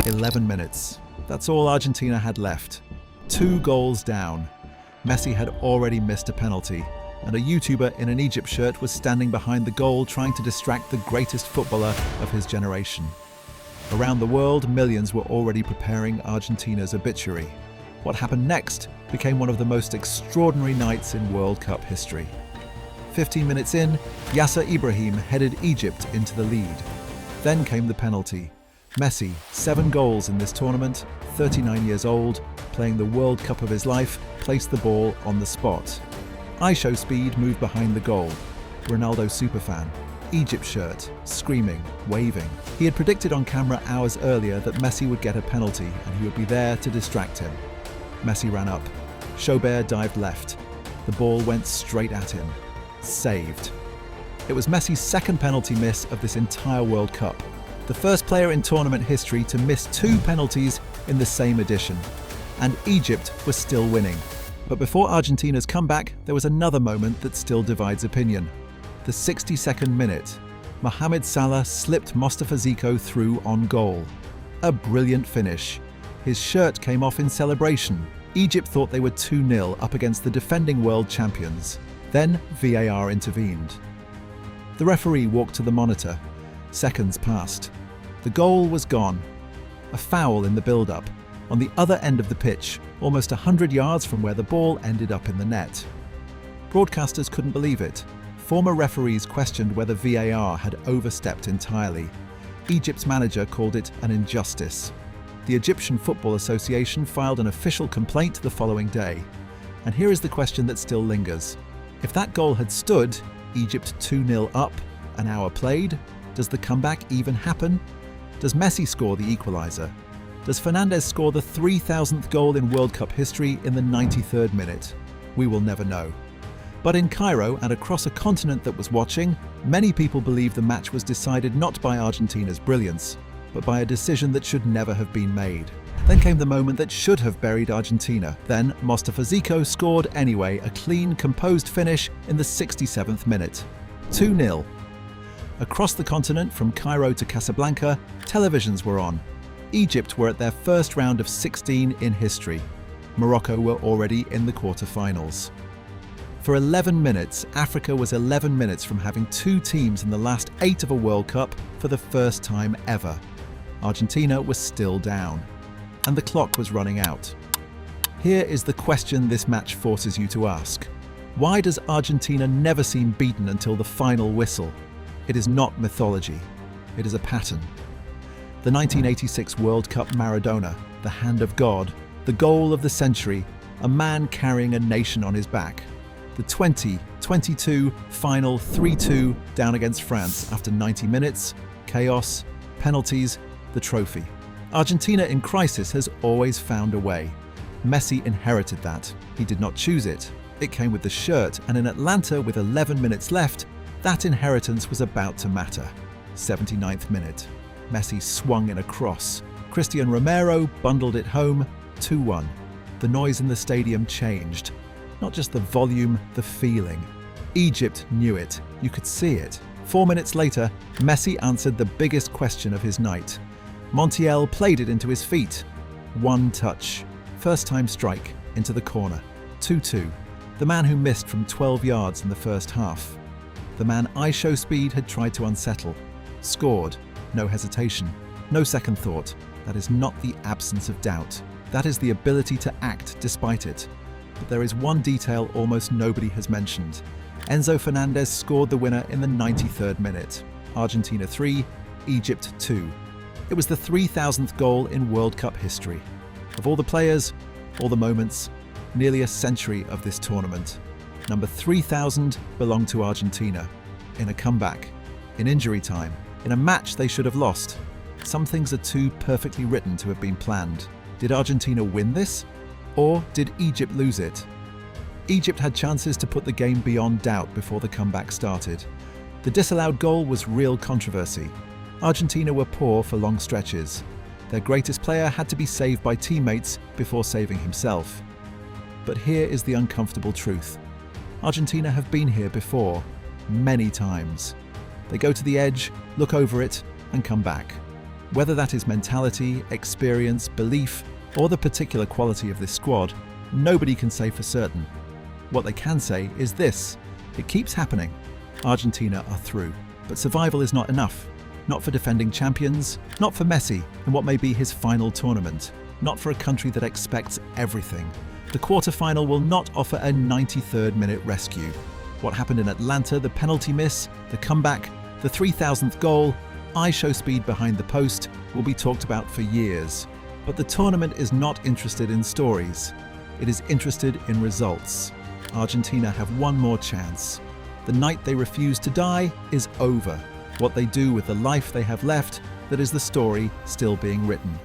11 minutes. That's all Argentina had left. 2 goals down. Messi had already missed a penalty, and a YouTuber in an Egypt shirt was standing behind the goal trying to distract the greatest footballer of his generation. Around the world, millions were already preparing Argentina's obituary. What happened next became one of the most extraordinary nights in World Cup history. 15 minutes in, Yasser Ibrahim headed Egypt into the lead. Then came the penalty. Messi, 7 goals in this tournament, 39 years old, playing the World Cup of his life, placed the ball on the spot. IShowSpeed moved behind the goal. Ronaldo superfan, Egypt shirt, screaming, waving. He had predicted on camera hours earlier that Messi would get a penalty and he would be there to distract him. Messi ran up. Schobert dived left. The ball went straight at him. Saved. It was Messi's second penalty miss of this entire World Cup. The first player in tournament history to miss 2 penalties in the same edition. And Egypt was still winning. But before Argentina's comeback, there was another moment that still divides opinion. The 62nd minute. Mohamed Salah slipped Mostafa Zico through on goal. A brilliant finish. His shirt came off in celebration. Egypt thought they were 2-0 up against the defending world champions. Then VAR intervened. The referee walked to the monitor. Seconds passed. The goal was gone. A foul in the build-up, on the other end of the pitch, almost 100 yards from where the ball ended up in the net. Broadcasters couldn't believe it. Former referees questioned whether VAR had overstepped entirely. Egypt's manager called it an injustice. The Egyptian Football Association filed an official complaint the following day. And here is the question that still lingers. If that goal had stood, Egypt 2-0 up, an hour played, does the comeback even happen? Does Messi score the equaliser? Does Fernandes score the 3,000th goal in World Cup history in the 93rd minute? We will never know. But in Cairo and across a continent that was watching, many people believe the match was decided not by Argentina's brilliance, but by a decision that should never have been made. Then came the moment that should have buried Argentina. Then Mostafa Zico scored anyway, a clean, composed finish in the 67th minute. 2-0. Across the continent, from Cairo to Casablanca, televisions were on. Egypt were at their first round of 16 in history. Morocco were already in the quarter-finals. For 11 minutes, Africa was 11 minutes from having 2 teams in the last 8 of a World Cup for the first time ever. Argentina was still down, and the clock was running out. Here is the question this match forces you to ask. Why does Argentina never seem beaten until the final whistle? It is not mythology. It is a pattern. The 1986 World Cup Maradona, the hand of God, the goal of the century, a man carrying a nation on his back. The 2022 final 3-2 down against France after 90 minutes, chaos, penalties, the trophy. Argentina in crisis has always found a way. Messi inherited that. He did not choose it. It came with the shirt, and in Atlanta with 11 minutes left, that inheritance was about to matter. 79th minute. Messi swung in a cross. Christian Romero bundled it home, 2-1. The noise in the stadium changed. Not just the volume, the feeling. Egypt knew it. You could see it. 4 minutes later, Messi answered the biggest question of his night. Montiel played it into his feet. 1 touch. First-time strike into the corner. 2-2. The man who missed from 12 yards in the first half. The man IShowSpeed had tried to unsettle. Scored. No hesitation. No second thought. That is not the absence of doubt. That is the ability to act despite it. But there is one detail almost nobody has mentioned. Enzo Fernandez scored the winner in the 93rd minute. Argentina 3, Egypt 2. It was the 3,000th goal in World Cup history. Of all the players, all the moments, nearly a century of this tournament. Number 3,000 belonged to Argentina. In a comeback, in injury time, in a match they should have lost. Some things are too perfectly written to have been planned. Did Argentina win this? Or did Egypt lose it? Egypt had chances to put the game beyond doubt before the comeback started. The disallowed goal was real controversy. Argentina were poor for long stretches. Their greatest player had to be saved by teammates before saving himself. But here is the uncomfortable truth. Argentina have been here before, many times. They go to the edge, look over it, and come back. Whether that is mentality, experience, belief, or the particular quality of this squad, nobody can say for certain. What they can say is this: it keeps happening. Argentina are through. But survival is not enough. Not for defending champions, not for Messi in what may be his final tournament, not for a country that expects everything. The quarter-final will not offer a 93rd minute rescue. What happened in Atlanta, the penalty miss, the comeback, the 3,000th goal, eye-show speed behind the post, will be talked about for years. But the tournament is not interested in stories. It is interested in results. Argentina have one more chance. The night they refuse to die is over. What they do with the life they have left, that is the story still being written.